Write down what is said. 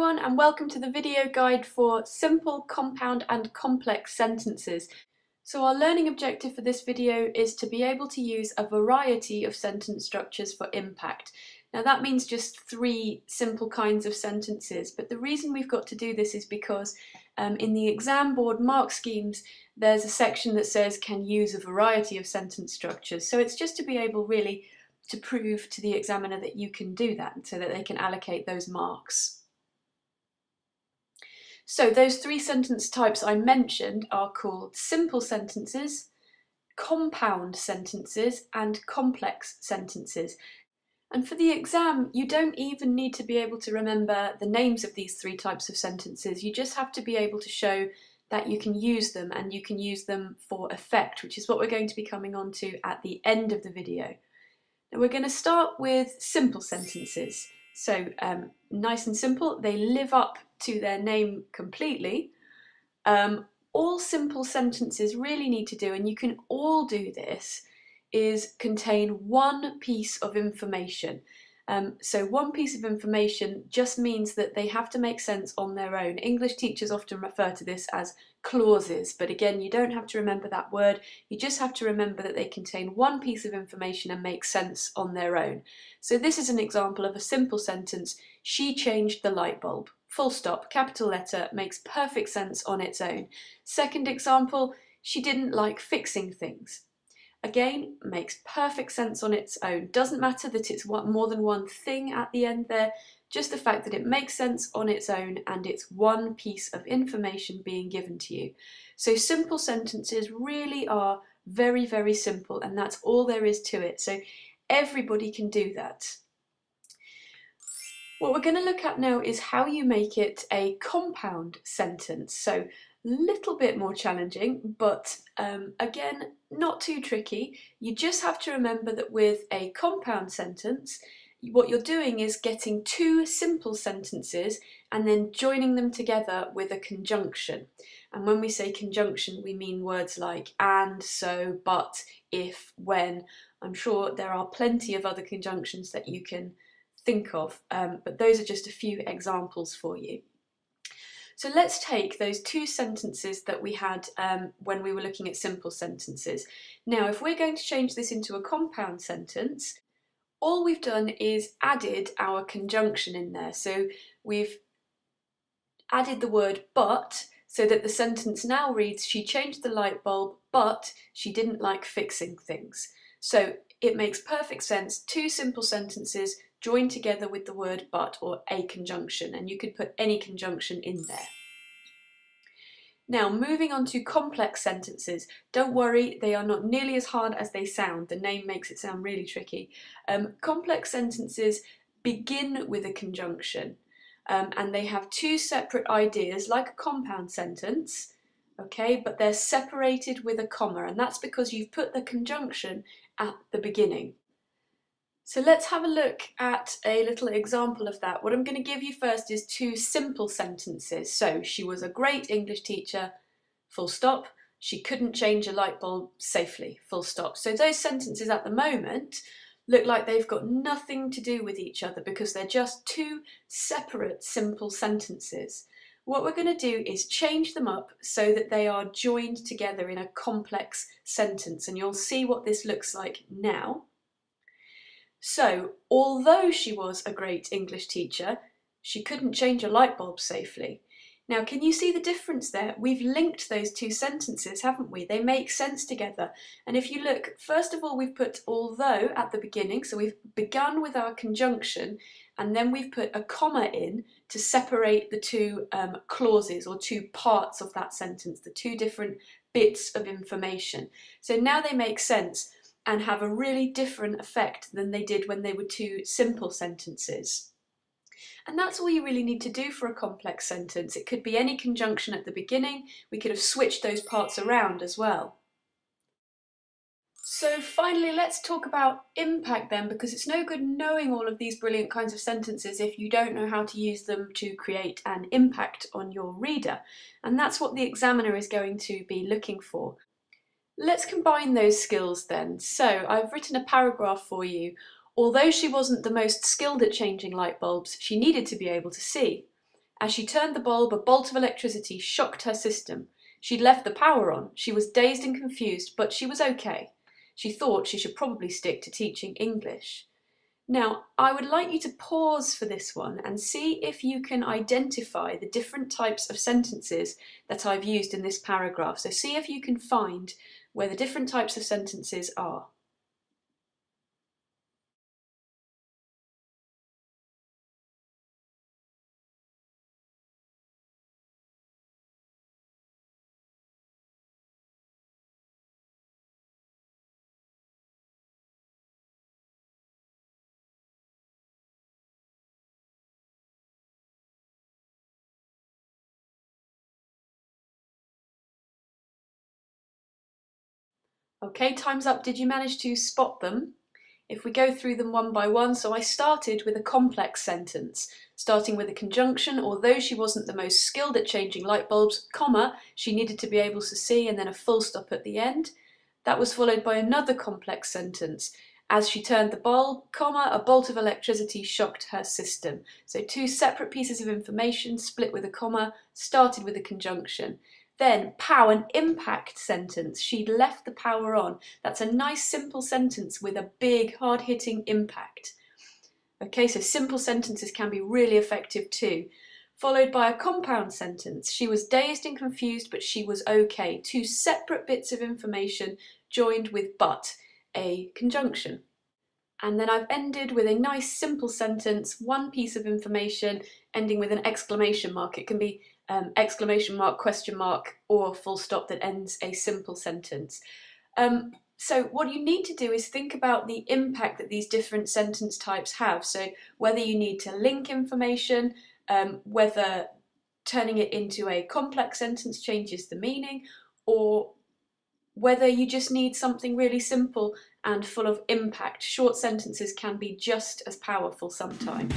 everyone, and welcome to the video guide for simple, compound and complex sentences. So our learning objective for this video is to be able to use a variety of sentence structures for impact. Now that means just 3 simple kinds of sentences, but the reason we've got to do this is because in the exam board mark schemes there's a section that says can use a variety of sentence structures. So it's just to be able really to prove to the examiner that you can do that so that they can allocate those marks. So those 3 sentence types I mentioned are called simple sentences, compound sentences and complex sentences. And for the exam, you don't even need to be able to remember the names of these 3 types of sentences. You just have to be able to show that you can use them, and you can use them for effect, which is what we're going to be coming on to at the end of the video. Now we're going to start with simple sentences. So nice and simple, they live up to their name completely. All simple sentences really need to do, and you can all do this, is contain one piece of information. So one piece of information just means that they have to make sense on their own. English teachers often refer to this as clauses, but again, you don't have to remember that word. You just have to remember that they contain one piece of information and make sense on their own. So this is an example of a simple sentence. She changed the light bulb. Full stop, capital letter, makes perfect sense on its own. Second example, she didn't like fixing things. Again, makes perfect sense on its own. Doesn't matter that it's more than one thing at the end there, just the fact that it makes sense on its own and it's one piece of information being given to you. So simple sentences really are very, very simple, and that's all there is to it. So everybody can do that. What we're going to look at now is how you make it a compound sentence. So little bit more challenging, but again, not too tricky. You just have to remember that with a compound sentence, what you're doing is getting 2 simple sentences and then joining them together with a conjunction. And when we say conjunction, we mean words like and, so, but, if, when. I'm sure there are plenty of other conjunctions that you can think of, but those are just a few examples for you. So let's take those 2 sentences that we had when we were looking at simple sentences. Now, if we're going to change this into a compound sentence, all we've done is added our conjunction in there. So we've added the word but, so that the sentence now reads, she changed the light bulb, but she didn't like fixing things. So it makes perfect sense, 2 simple sentences joined together with the word but, or a conjunction, and you could put any conjunction in there. Now, moving on to complex sentences. Don't worry, they are not nearly as hard as they sound. The name makes it sound really tricky. Complex sentences begin with a conjunction, and they have 2 separate ideas, like a compound sentence, okay, but they're separated with a comma, and that's because you've put the conjunction at the beginning. So let's have a look at a little example of that. What I'm going to give you first is 2 simple sentences. So, she was a great English teacher, full stop. She couldn't change a light bulb safely, full stop. So those sentences at the moment look like they've got nothing to do with each other because they're just 2 separate simple sentences. What we're going to do is change them up so that they are joined together in a complex sentence, and you'll see what this looks like now. So, although she was a great English teacher, she couldn't change a light bulb safely. Now, can you see the difference there? We've linked those 2 sentences, haven't we? They make sense together. And if you look, first of all, we've put although at the beginning, so we've begun with our conjunction, and then we've put a comma in to separate the 2 clauses or 2 parts of that sentence, the 2 different bits of information. So now they make sense and have a really different effect than they did when they were 2 simple sentences. And that's all you really need to do for a complex sentence. It could be any conjunction at the beginning. We could have switched those parts around as well. So finally, let's talk about impact then, because it's no good knowing all of these brilliant kinds of sentences if you don't know how to use them to create an impact on your reader. And that's what the examiner is going to be looking for. Let's combine those skills then. So I've written a paragraph for you. Although she wasn't the most skilled at changing light bulbs, she needed to be able to see. As she turned the bulb, a bolt of electricity shocked her system. She'd left the power on. She was dazed and confused, but she was okay. She thought she should probably stick to teaching English. Now, I would like you to pause for this one and see if you can identify the different types of sentences that I've used in this paragraph. So see if you can find where the different types of sentences are. Okay, time's up. Did you manage to spot them? If we go through them one by one, so I started with a complex sentence, starting with a conjunction. Although she wasn't the most skilled at changing light bulbs, comma, she needed to be able to see, and then a full stop at the end. That was followed by another complex sentence. As she turned the bulb, comma, a bolt of electricity shocked her system. So two separate pieces of information split with a comma, started with a conjunction. Then, pow, an impact sentence. She'd left the power on. That's a nice simple sentence with a big hard-hitting impact. Okay, so simple sentences can be really effective too. Followed by a compound sentence. She was dazed and confused, but she was okay. Two separate bits of information joined with but, a conjunction. And then I've ended with a nice simple sentence, one piece of information ending with an exclamation mark. It can be exclamation mark, question mark, or full stop that ends a simple sentence. So what you need to do is think about the impact that these different sentence types have. So whether you need to link information, whether turning it into a complex sentence changes the meaning, or whether you just need something really simple and full of impact. Short sentences can be just as powerful sometimes.